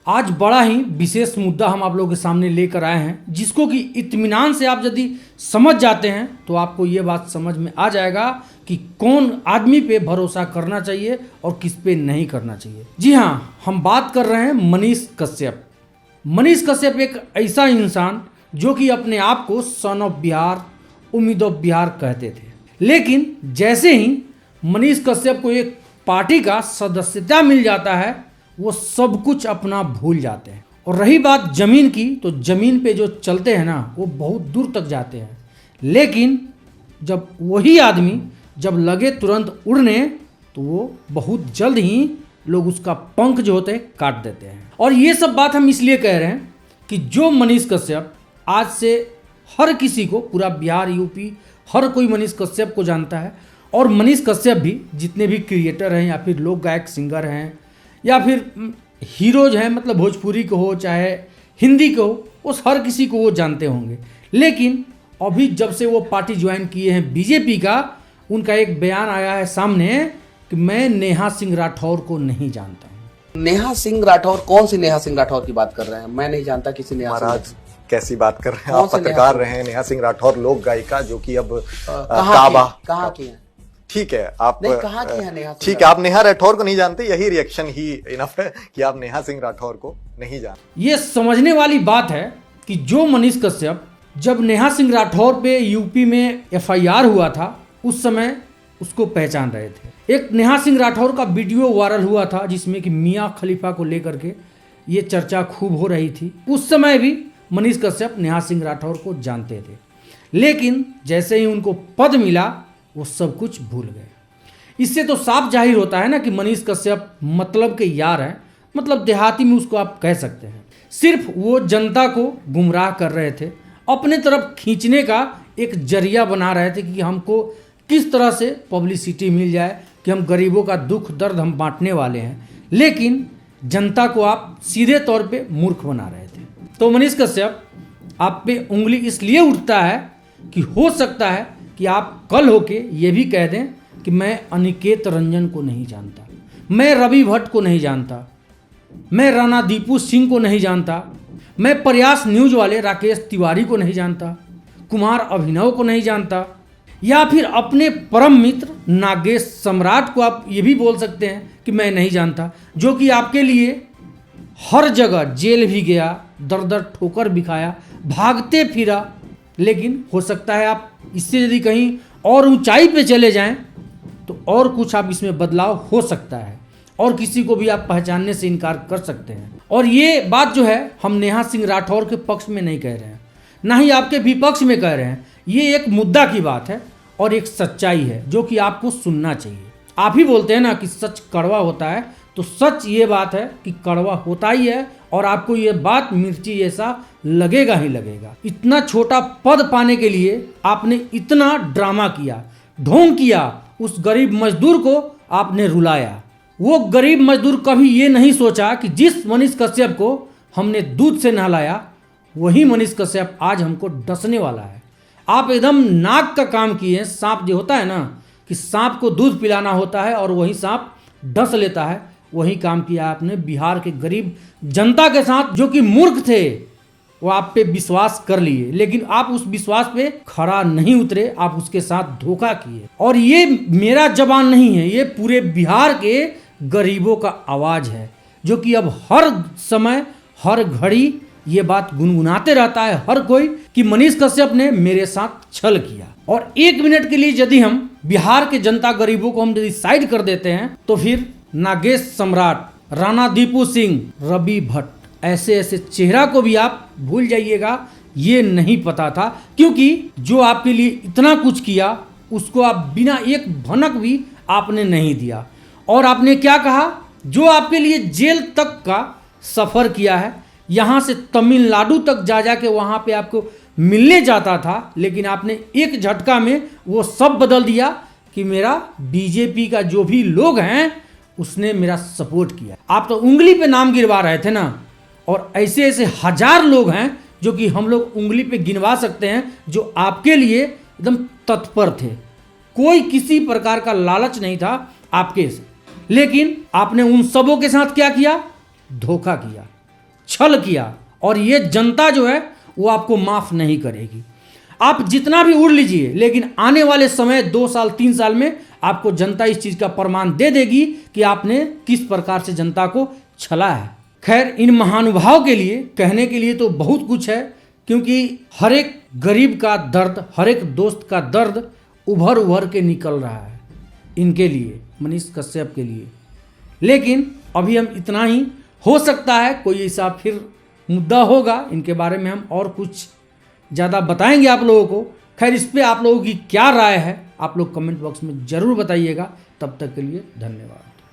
आज बड़ा ही विशेष मुद्दा हम आप लोगों के सामने लेकर आए हैं, जिसको कि इत्मीनान से आप यदि समझ जाते हैं तो आपको ये बात समझ में आ जाएगा कि कौन आदमी पे भरोसा करना चाहिए और किस पे नहीं करना चाहिए। जी हाँ, हम बात कर रहे हैं मनीष कश्यप। मनीष कश्यप एक ऐसा इंसान जो कि अपने आप को सन ऑफ बिहार, उम्मीद ऑफ बिहार कहते थे, लेकिन जैसे ही मनीष कश्यप को एक पार्टी का सदस्यता मिल जाता है वो सब कुछ अपना भूल जाते हैं। और रही बात जमीन की, तो जमीन पे जो चलते हैं ना वो बहुत दूर तक जाते हैं, लेकिन जब वही आदमी जब लगे तुरंत उड़ने तो वो बहुत जल्द ही लोग उसका पंख जो होते हैं काट देते हैं। और ये सब बात हम इसलिए कह रहे हैं कि जो मनीष कश्यप आज से हर किसी को, पूरा बिहार यूपी हर कोई मनीष कश्यप को जानता है। और मनीष कश्यप भी जितने भी क्रिएटर हैं या फिर लोक गायक सिंगर हैं या फिर हीरोज हैं, मतलब भोजपुरी को हो चाहे हिंदी को हो, उस हर किसी को वो जानते होंगे। लेकिन अभी जब से वो पार्टी ज्वाइन किए हैं बीजेपी का, उनका एक बयान आया है सामने कि मैं नेहा सिंह राठौर को नहीं जानता हूँ। नेहा सिंह राठौर? कौन सी नेहा सिंह राठौर की बात कर रहे हैं? मैं नहीं जानता किसी नेहा सिंह। महाराज कैसी बात कर रहे हैं आप? पत्रकार रहे हैं। नेहा सिंह राठौर लोक गायिका जो कि अब कहाँ की है? ठीक है, आप नहीं, कहाँ की है नेहा? ठीक है, आप नेहा राठौर को नहीं जानते, यही रिएक्शन ही इनफ है कि आप नेहा सिंह राठौर को नहीं जानते। ये समझने वाली बात है कि जो मनीष कश्यप जब नेहा सिंह राठौर पे यूपी में एफआईआर हुआ था उस समय उसको पहचान रहे थे। एक नेहा सिंह राठौर का वीडियो वायरल हुआ था जिसमें कि मियां खलीफा को लेकर के ये चर्चा खूब हो रही थी। उस समय भी मनीष कश्यप नेहा सिंह राठौर को जानते थे, लेकिन जैसे ही उनको पद मिला वो सब कुछ भूल गए। इससे तो साफ जाहिर होता है ना कि मनीष कश्यप मतलब के यार हैं, मतलब देहाती में उसको आप कह सकते हैं। सिर्फ वो जनता को गुमराह कर रहे थे, अपने तरफ खींचने का एक जरिया बना रहे थे कि हमको किस तरह से पब्लिसिटी मिल जाए कि हम गरीबों का दुख दर्द हम बांटने वाले हैं। लेकिन जनता को आप सीधे तौर पे मूर्ख बना रहे थे। तो मनीष कश्यप, आप पे उंगली इसलिए उठता है कि हो सकता है कि आप कल होके ये भी कह दें कि मैं अनिकेत रंजन को नहीं जानता, मैं रवि भट्ट को नहीं जानता, मैं राणा दीपू सिंह को नहीं जानता, मैं प्रयास न्यूज वाले राकेश तिवारी को नहीं जानता, कुमार अभिनव को नहीं जानता, या फिर अपने परम मित्र नागेश सम्राट को आप ये भी बोल सकते हैं कि मैं नहीं जानता, जो कि आपके लिए हर जगह जेल भी गया, दर दर ठोकर भी खाया, भागते फिरा। लेकिन हो सकता है आप इससे यदि कहीं और ऊंचाई पे चले जाएं तो और कुछ आप इसमें बदलाव हो सकता है और किसी को भी आप पहचानने से इनकार कर सकते हैं। और ये बात जो है हम नेहा सिंह राठौर के पक्ष में नहीं कह रहे हैं, ना ही आपके विपक्ष में कह रहे हैं। ये एक मुद्दा की बात है और एक सच्चाई है जो कि आपको सुनना चाहिए। आप ही बोलते हैं ना कि सच कड़वा होता है, तो सच ये बात है कि कड़वा होता ही है और आपको ये बात मिर्ची जैसा लगेगा ही लगेगा। इतना छोटा पद पाने के लिए आपने इतना ड्रामा किया, ढोंग किया, उस गरीब मजदूर को आपने रुलाया। वो गरीब मजदूर कभी ये नहीं सोचा कि जिस मनीष कश्यप को हमने दूध से नहलाया वही मनीष कश्यप आज हमको डसने वाला है। आप एकदम नाक का काम किए। सांप जो होता है ना कि सांप को दूध पिलाना होता है और वही सांप डस लेता है, वही काम किया आपने बिहार के गरीब जनता के साथ, जो कि मूर्ख थे। वो आप पे विश्वास कर लिए, लेकिन आप उस विश्वास पे खरा नहीं उतरे, आप उसके साथ धोखा किए। और ये मेरा जबान नहीं है, ये पूरे बिहार के गरीबों का आवाज़ है, जो कि अब हर समय हर घड़ी ये बात गुनगुनाते रहता है हर कोई कि मनीष कश्यप ने मेरे साथ छल किया। और एक मिनट के लिए यदि हम बिहार के जनता गरीबों को हम यदि साइड कर देते हैं तो फिर नागेश सम्राट, राणा दीपू सिंह, रवि भट्ट, ऐसे ऐसे चेहरा को भी आप भूल जाइएगा। ये नहीं पता था, क्योंकि जो आपके लिए इतना कुछ किया उसको आप बिना एक भनक भी आपने नहीं दिया। और आपने क्या कहा, जो आपके लिए जेल तक का सफ़र किया है, यहाँ से तमिलनाडु तक जा के वहाँ पे आपको मिलने जाता था, लेकिन आपने एक झटका में वो सब बदल दिया कि मेरा बीजेपी का जो भी लोग हैं उसने मेरा सपोर्ट किया। आप तो उंगली पे नाम गिरवा रहे थे ना, और ऐसे ऐसे हजार लोग हैं जो कि हम लोग उंगली पे गिनवा सकते हैं जो आपके लिए एकदम तत्पर थे। कोई किसी प्रकार का लालच नहीं था आपके से, लेकिन आपने उन सबों के साथ क्या किया, धोखा किया। छल किया और ये जनता जो है वो आपको माफ़ नहीं करेगी। आप जितना भी उड़ लीजिए, लेकिन आने वाले समय 2 साल 3 साल में आपको जनता इस चीज़ का प्रमाण दे देगी कि आपने किस प्रकार से जनता को छला है। खैर, इन महानुभाव के लिए कहने के लिए तो बहुत कुछ है, क्योंकि हर एक गरीब का दर्द, हर एक दोस्त का दर्द उभर उभर के निकल रहा है इनके लिए, मनीष कश्यप के लिए। लेकिन अभी हम इतना ही, हो सकता है कोई ऐसा फिर मुद्दा होगा, इनके बारे में हम और कुछ ज़्यादा बताएंगे आप लोगों को। खैर, इस पे आप लोगों की क्या राय है आप लोग कमेंट बॉक्स में ज़रूर बताइएगा। तब तक के लिए धन्यवाद।